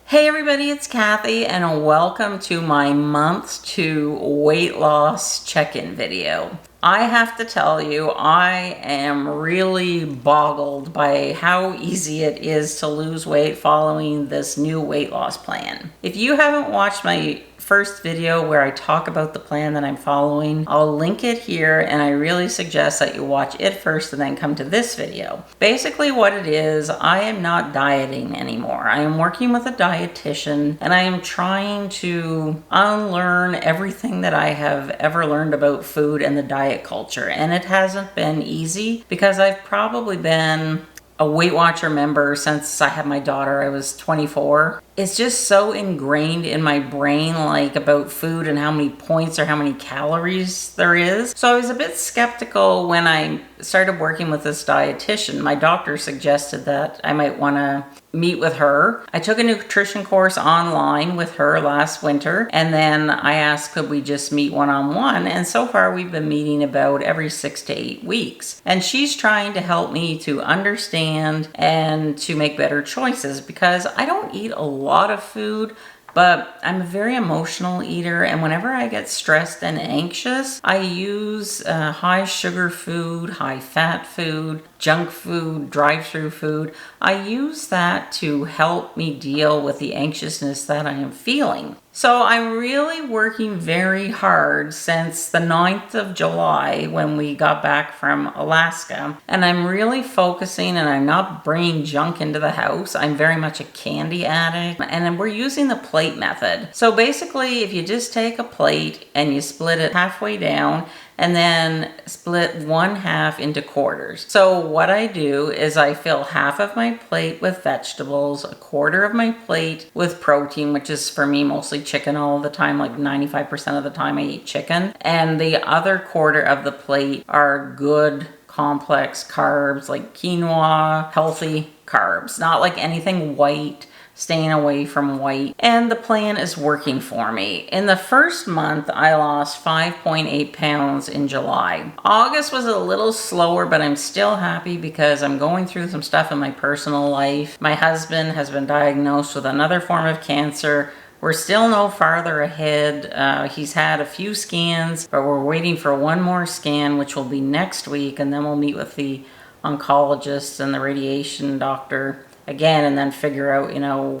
Hey everybody, it's Kathy and welcome to my month 2 weight loss check-in video. I have to tell you, I am really boggled by how easy it is to lose weight following this new weight loss plan. If you haven't watched my first video where I talk about the plan that I'm following, I'll link it here, and I really suggest that you watch it first and then come to this video. Basically what it is, I am not dieting anymore. I am working with a dietitian and I am trying to unlearn everything that I have ever learned about food and the diet culture. And it hasn't been easy because I've probably been a Weight Watcher member since I had my daughter. I was 24. It's just so ingrained in my brain, like about food and how many points or how many calories there is. So I was a bit skeptical when I started working with this dietitian. My doctor suggested that I might want to meet with her. I took a nutrition course online with her last winter, and then I asked, could we just meet one-on-one? And so far we've been meeting about every 6 to 8 weeks. And she's trying to help me to understand and to make better choices, because I don't eat a lot of food, but I'm a very emotional eater, and whenever I get stressed and anxious, I use high sugar food, high fat food, junk food, drive-through food. I use that to help me deal with the anxiousness that I am feeling. So I'm really working very hard since the 9th of July when we got back from Alaska, and I'm really focusing, and I'm not bringing junk into the house. I'm very much a candy addict, and we're using the plate method. So basically, if you just take a plate and you split it halfway down, and then split 1/2 into quarters. So what I do is I fill half of my plate with vegetables, a quarter of my plate with protein, which is for me mostly chicken all the time, like 95% of the time I eat chicken. And the other quarter of the plate are good complex carbs like quinoa, healthy carbs, not like anything white, staying away from white. And the plan is working for me. In the first month, I lost 5.8 pounds in July. August was a little slower, but I'm still happy because I'm going through some stuff in my personal life. My husband has been diagnosed with another form of cancer. We're still no farther ahead. He's had a few scans, but we're waiting for one more scan, which will be next week, and then we'll meet with the oncologist and the radiation doctor again, and then figure out,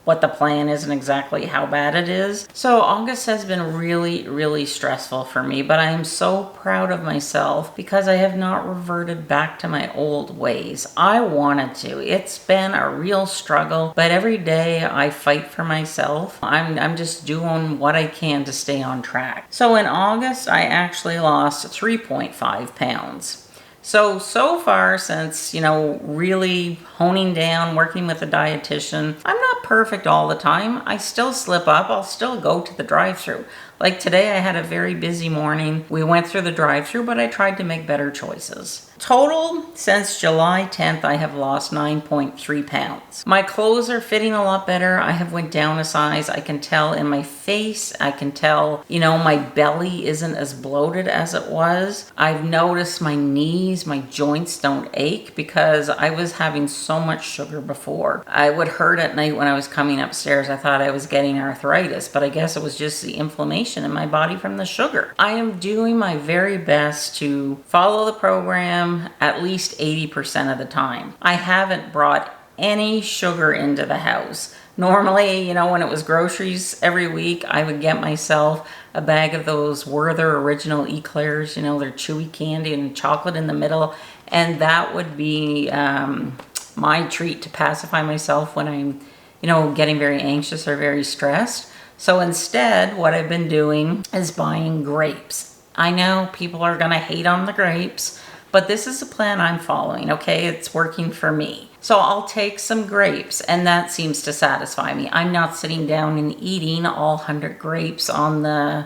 what the plan is and exactly how bad it is. So August has been really, really stressful for me, but I am so proud of myself because I have not reverted back to my old ways. I wanted to. It's been a real struggle, but every day I fight for myself. I'm just doing what I can to stay on track. So in August, I actually lost 3.5 pounds. So far since, really honing down, working with a dietitian, I'm not perfect all the time. I still slip up. I'll still go to the drive-thru. Like today, I had a very busy morning. We went through the drive-thru, but I tried to make better choices. Total, since July 10th, I have lost 9.3 pounds. My clothes are fitting a lot better. I have went down a size. I can tell in my face. I can tell, my belly isn't as bloated as it was. I've noticed my knees, my joints don't ache because I was having so much sugar before. I would hurt at night when I was coming upstairs. I thought I was getting arthritis, but I guess it was just the inflammation in my body from the sugar. I am doing my very best to follow the program at least 80% of the time. I haven't brought any sugar into the house. Normally, when it was groceries every week, I would get myself a bag of those Werther original eclairs, they're chewy candy and chocolate in the middle, and that would be my treat to pacify myself when I'm, getting very anxious or very stressed. So instead, what I've been doing is buying grapes. I know people are gonna hate on the grapes, but this is a plan I'm following, okay? It's working for me. So I'll take some grapes, and that seems to satisfy me. I'm not sitting down and eating all 100 grapes on the,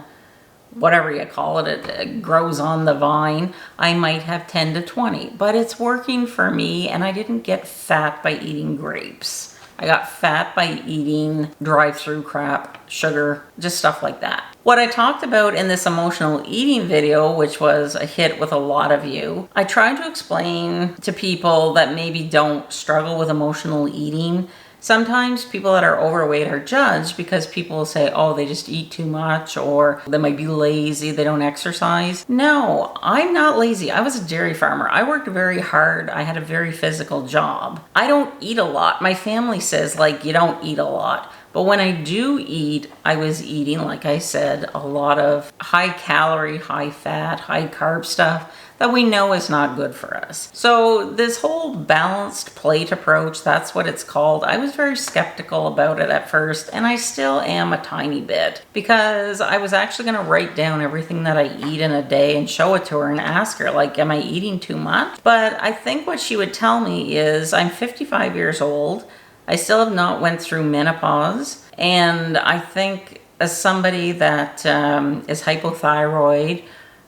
whatever you call it, it grows on the vine. I might have 10 to 20, but it's working for me, and I didn't get fat by eating grapes. I got fat by eating drive-through crap, sugar, just stuff like that. What I talked about in this emotional eating video, which was a hit with a lot of you, I tried to explain to people that maybe don't struggle with emotional eating Sometimes people that are overweight are judged because people will say, oh, they just eat too much, or they might be lazy, they don't exercise. No, I'm not lazy. I was a dairy farmer. I worked very hard. I had a very physical job. I don't eat a lot. My family says, like, you don't eat a lot. But when I do eat, I was eating, like I said, a lot of high calorie, high fat, high carb stuff that we know is not good for us. So this whole balanced plate approach, that's what it's called. I was very skeptical about it at first, and I still am a tiny bit, because I was actually going to write down everything that I eat in a day and show it to her and ask her, like, am I eating too much? But I think what she would tell me is, I'm 55 years old. I still have not went through menopause, and I think as somebody that is hypothyroid,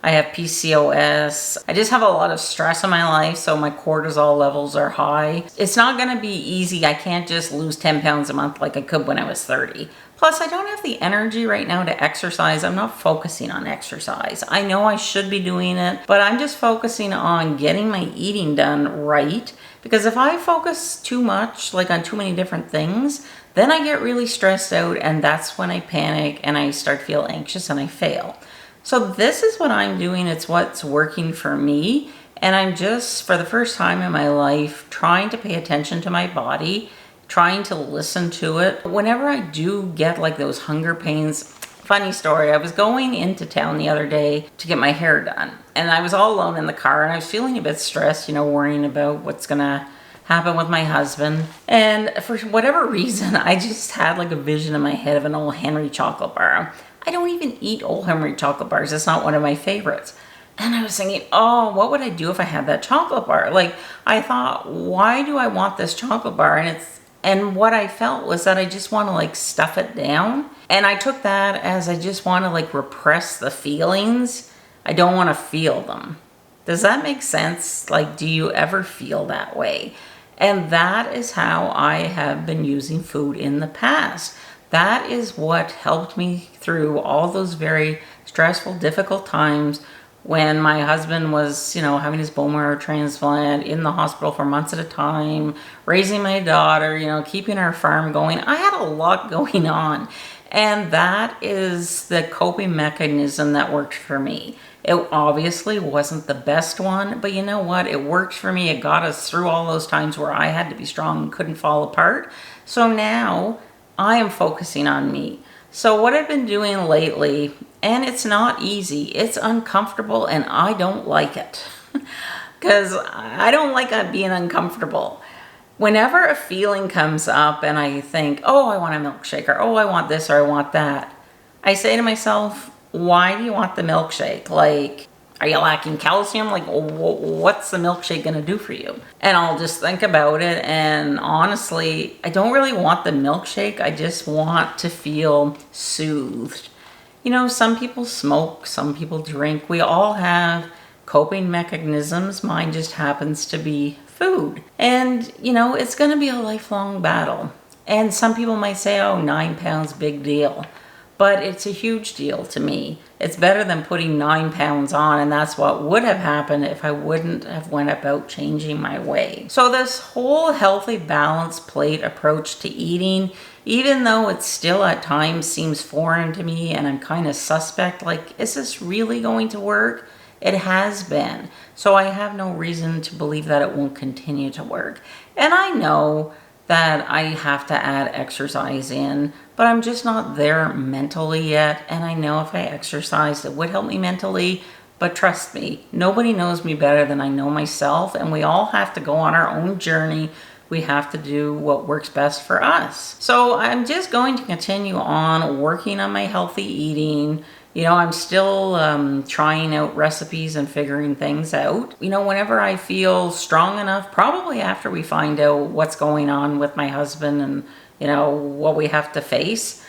I have PCOS. I just have a lot of stress in my life, so my cortisol levels are high. It's not gonna be easy. I can't just lose 10 pounds a month like I could when I was 30. Plus, I don't have the energy right now to exercise. I'm not focusing on exercise. I know I should be doing it, but I'm just focusing on getting my eating done right. Because if I focus too much, like on too many different things, then I get really stressed out, and that's when I panic and I start to feel anxious and I fail. So this is what I'm doing. It's what's working for me. And I'm just, for the first time in my life, trying to pay attention to my body, trying to listen to it. Whenever I do get like those hunger pains, funny story, I was going into town the other day to get my hair done. And I was all alone in the car, and I was feeling a bit stressed, worrying about what's gonna happen with my husband. And for whatever reason, I just had like a vision in my head of an old Henry chocolate bar. I don't even eat Old Henry chocolate bars. It's not one of my favorites. And I was thinking, oh, what would I do if I had that chocolate bar? Like, I thought, why do I want this chocolate bar? And what I felt was that I just want to like stuff it down. And I took that as I just want to like repress the feelings. I don't want to feel them. Does that make sense? Like, do you ever feel that way? And that is how I have been using food in the past. That is what helped me through all those very stressful, difficult times when my husband was, having his bone marrow transplant, in the hospital for months at a time, raising my daughter, keeping our farm going. I had a lot going on. And that is the coping mechanism that worked for me. It obviously wasn't the best one, but you know what? It worked for me. It got us through all those times where I had to be strong and couldn't fall apart. So now I am focusing on me. So what I've been doing lately, and it's not easy, it's uncomfortable, and I don't like it. Because I don't like being uncomfortable. Whenever a feeling comes up and I think, oh, I want a milkshake, or oh, I want this, or I want that, I say to myself, why do you want the milkshake? Like, are you lacking calcium? Like, what's the milkshake gonna do for you? And I'll just think about it, and honestly, I don't really want the milkshake. I just want to feel soothed. Some people smoke, some people drink. We all have coping mechanisms. Mine just happens to be food. And, it's gonna be a lifelong battle. And some people might say, oh, 9 pounds, big deal. But it's a huge deal to me. It's better than putting 9 pounds on, and that's what would have happened if I wouldn't have went about changing my way. So this whole healthy, balanced plate approach to eating, even though it still at times seems foreign to me and I'm kind of suspect, like, is this really going to work? It has been. So I have no reason to believe that it won't continue to work. And I know that I have to add exercise in, but I'm just not there mentally yet. And I know if I exercised, it would help me mentally. But trust me, nobody knows me better than I know myself. And we all have to go on our own journey. We have to do what works best for us. So I'm just going to continue on working on my healthy eating. I'm still trying out recipes and figuring things out. Whenever I feel strong enough, probably after we find out what's going on with my husband and, what we have to face,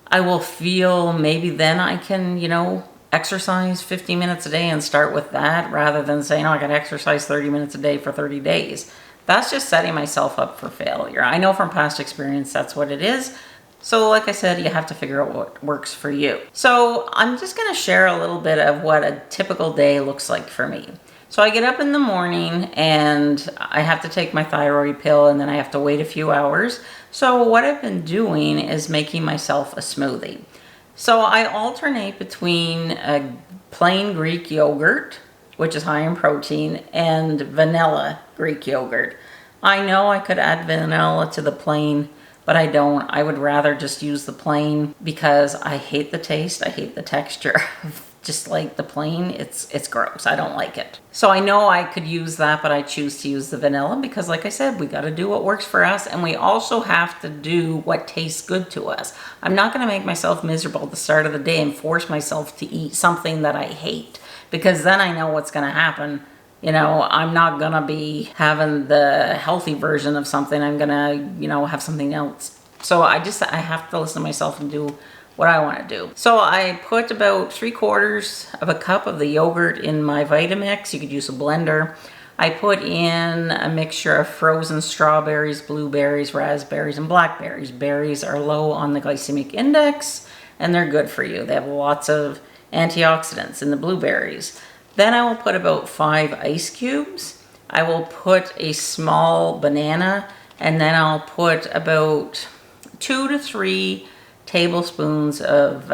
I will feel maybe then I can, exercise 50 minutes a day and start with that rather than saying, oh, I got to exercise 30 minutes a day for 30 days. That's just setting myself up for failure. I know from past experience that's what it is. So like I said, you have to figure out what works for you. So I'm just going to share a little bit of what a typical day looks like for me. So I get up in the morning and I have to take my thyroid pill, and then I have to wait a few hours. So what I've been doing is making myself a smoothie. So I alternate between a plain Greek yogurt, which is high in protein, and vanilla Greek yogurt. I know I could add vanilla to the plain, but I don't. I would rather just use the plain because I hate the taste. I hate the texture. Just like the plain, it's gross. I don't like it. So I know I could use that, but I choose to use the vanilla because, like I said, we got to do what works for us, and we also have to do what tastes good to us. I'm not going to make myself miserable at the start of the day and force myself to eat something that I hate, because then I know what's going to happen. You know, I'm not going to be having the healthy version of something. I'm going to, have something else. So I have to listen to myself and do what I want to do. So I put about 3/4 of a cup of the yogurt in my Vitamix. You could use a blender. I put in a mixture of frozen strawberries, blueberries, raspberries, and blackberries. Berries are low on the glycemic index, and they're good for you. They have lots of antioxidants in the blueberries. Then I will put about 5 ice cubes. I will put a small banana, and then I'll put about 2 to 3 tablespoons of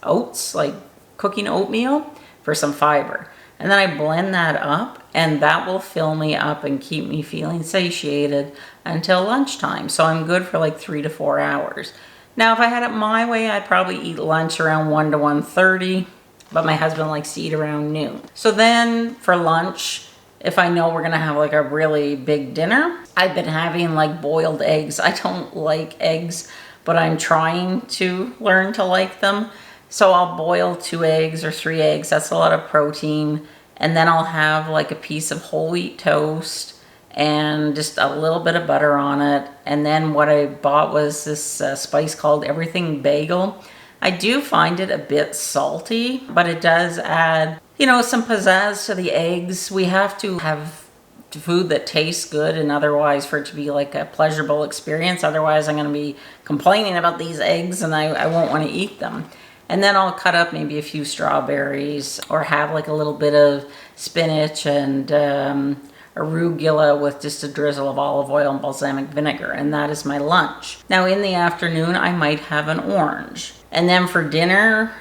oats, like cooking oatmeal, for some fiber. And then I blend that up, and that will fill me up and keep me feeling satiated until lunchtime. So I'm good for like 3 to 4 hours. Now, if I had it my way, I'd probably eat lunch around 1 to 1:30, but my husband likes to eat around noon. So then for lunch, if I know we're gonna have like a really big dinner, I've been having like boiled eggs. I don't like eggs, but I'm trying to learn to like them. So I'll boil 2 eggs or 3 eggs. That's a lot of protein. And then I'll have like a piece of whole wheat toast and just a little bit of butter on it. And then what I bought was this spice called Everything Bagel. I do find it a bit salty, but it does add, some pizzazz to the eggs. We have to have food that tastes good, and otherwise for it to be like a pleasurable experience. Otherwise I'm going to be complaining about these eggs and I won't want to eat them. And then I'll cut up maybe a few strawberries, or have like a little bit of spinach and arugula with just a drizzle of olive oil and balsamic vinegar, and that is my lunch. Now in the afternoon I might have an orange. And then for dinner,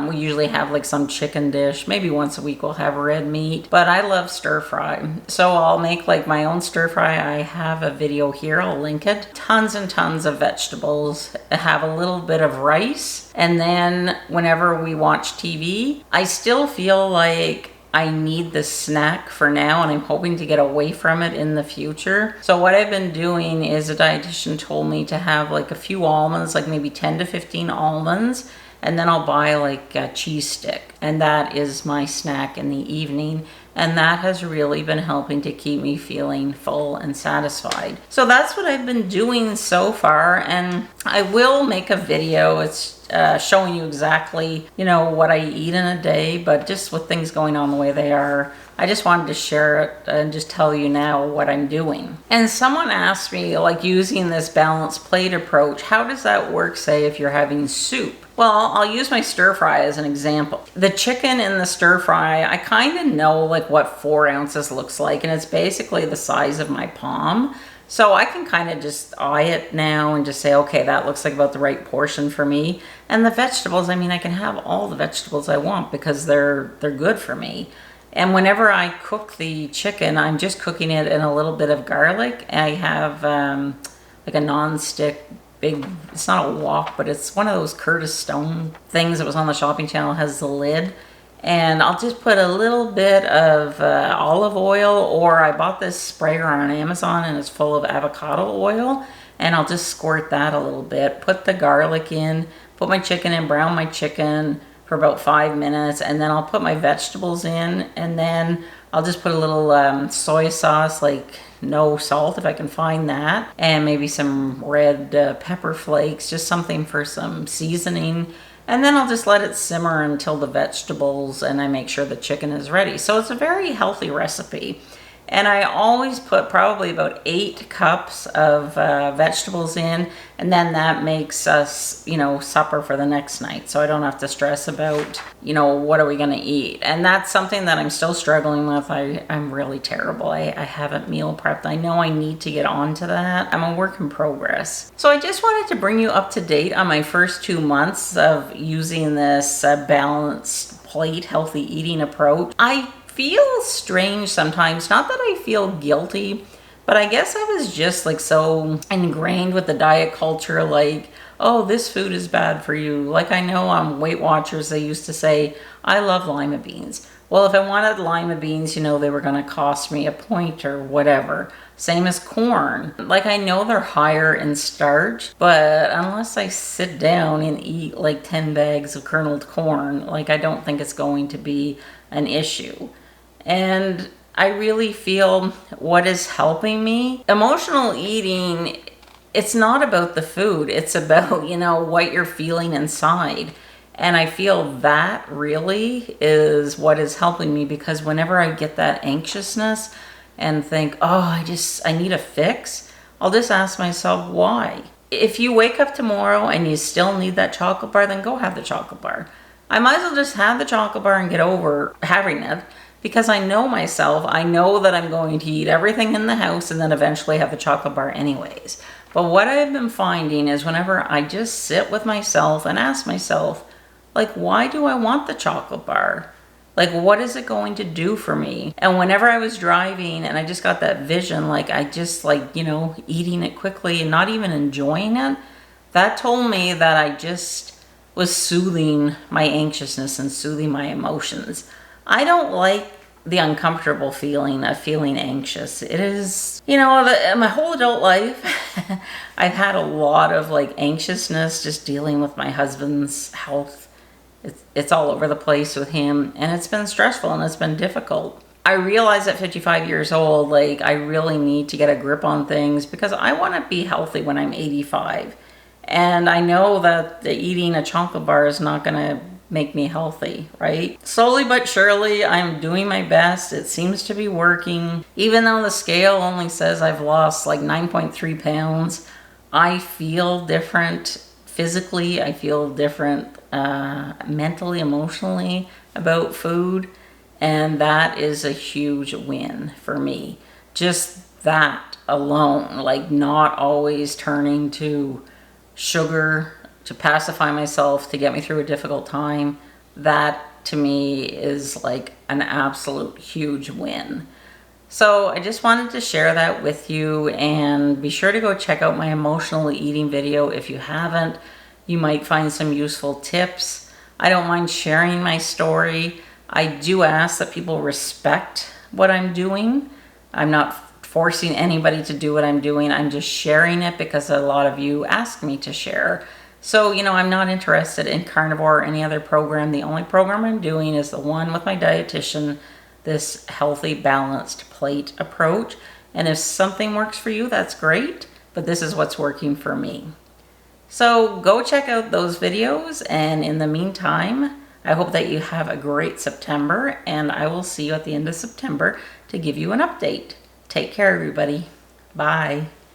we usually have like some chicken dish. Maybe once a week we'll have red meat, but I love stir fry. So I'll make like my own stir fry. I have a video here, I'll link it. Tons and tons of vegetables. I have a little bit of rice. And then whenever we watch TV, I still feel like I need this snack for now, and I'm hoping to get away from it in the future. So what I've been doing is, a dietitian told me to have like a few almonds, like maybe 10 to 15 almonds, and then I'll buy like a cheese stick, and that is my snack in the evening. And that has really been helping to keep me feeling full and satisfied. So that's what I've been doing so far, and I will make a video. It's showing you exactly, what I eat in a day, but just with things going on the way they are, I just wanted to share it and just tell you now what I'm doing. And someone asked me, like, using this balanced plate approach, how does that work, say, if you're having soup? Well, I'll use my stir fry as an example. The chicken in the stir fry, I kind of know like what 4 ounces looks like, and it's basically the size of my palm. So I can kind of just eye it now and just say, okay, that looks like about the right portion for me. And the vegetables, I mean, I can have all the vegetables I want because they're good for me. And whenever I cook the chicken, I'm just cooking it in a little bit of garlic. I have like a non-stick big, it's not a wok, but it's one of those Curtis Stone things that was on the shopping channel, has the lid. And I'll just put a little bit of olive oil, or I bought this sprayer on Amazon and it's full of avocado oil, and I'll just squirt that a little bit, put the garlic in, put my chicken in, brown my chicken for about 5 minutes, and then I'll put my vegetables in, and then I'll just put a little soy sauce, like no salt if I can find that, and maybe some red pepper flakes, just something for some seasoning. And then I'll just let it simmer until the vegetables and I make sure the chicken is ready. So it's a very healthy recipe. And I always put probably about 8 cups of vegetables in, and then that makes us, supper for the next night. So I don't have to stress about, what are we going to eat? And that's something that I'm still struggling with. I'm really terrible. I haven't meal prepped. I know I need to get onto that. I'm a work in progress. So I just wanted to bring you up to date on my first 2 months of using this balanced plate, healthy eating approach. I feel strange sometimes, not that I feel guilty, but I guess I was just like so ingrained with the diet culture, like, oh, this food is bad for you. Like, I know on Weight Watchers they used to say, I love lima beans. Well, if I wanted lima beans, they were going to cost me a point or whatever. Same as corn. Like, I know they're higher in starch, but unless I sit down and eat like 10 bags of kerneled corn, like, I don't think it's going to be an issue. And I really feel what is helping me. Emotional eating, it's not about the food. It's about, what you're feeling inside. And I feel that really is what is helping me, because whenever I get that anxiousness and think, oh, I need a fix, I'll just ask myself, why? If you wake up tomorrow and you still need that chocolate bar, then go have the chocolate bar. I might as well just have the chocolate bar and get over having it, because I know myself. I know that I'm going to eat everything in the house and then eventually have the chocolate bar anyways. But what I've been finding is whenever I just sit with myself and ask myself, like, why do I want the chocolate bar? Like, what is it going to do for me? And whenever I was driving and I just got that vision, like, I just eating it quickly and not even enjoying it, that told me that I just was soothing my anxiousness and soothing my emotions. I don't like the uncomfortable feeling of feeling anxious. It is, my whole adult life, I've had a lot of anxiousness just dealing with my husband's health. It's all over the place with him, and it's been stressful and it's been difficult. I realize at 55 years old, I really need to get a grip on things, because I want to be healthy when I'm 85. And I know that eating a chocolate bar is not going to make me healthy, right? Slowly but surely, I'm doing my best. It seems to be working. Even though the scale only says I've lost 9.3 pounds, I feel different physically. I feel different mentally, emotionally about food. And that is a huge win for me. Just that alone, not always turning to sugar to pacify myself, to get me through a difficult time, that to me is an absolute huge win. So I just wanted to share that with you, and be sure to go check out my emotional eating video if you haven't. You might find some useful tips. I don't mind sharing my story. I do ask that people respect what I'm doing. I'm not forcing anybody to do what I'm doing. I'm just sharing it because a lot of you ask me to share. So, I'm not interested in carnivore or any other program. The only program I'm doing is the one with my dietitian, this healthy, balanced plate approach. And if something works for you, that's great. But this is what's working for me. So go check out those videos. And in the meantime, I hope that you have a great September. And I will see you at the end of September to give you an update. Take care, everybody. Bye.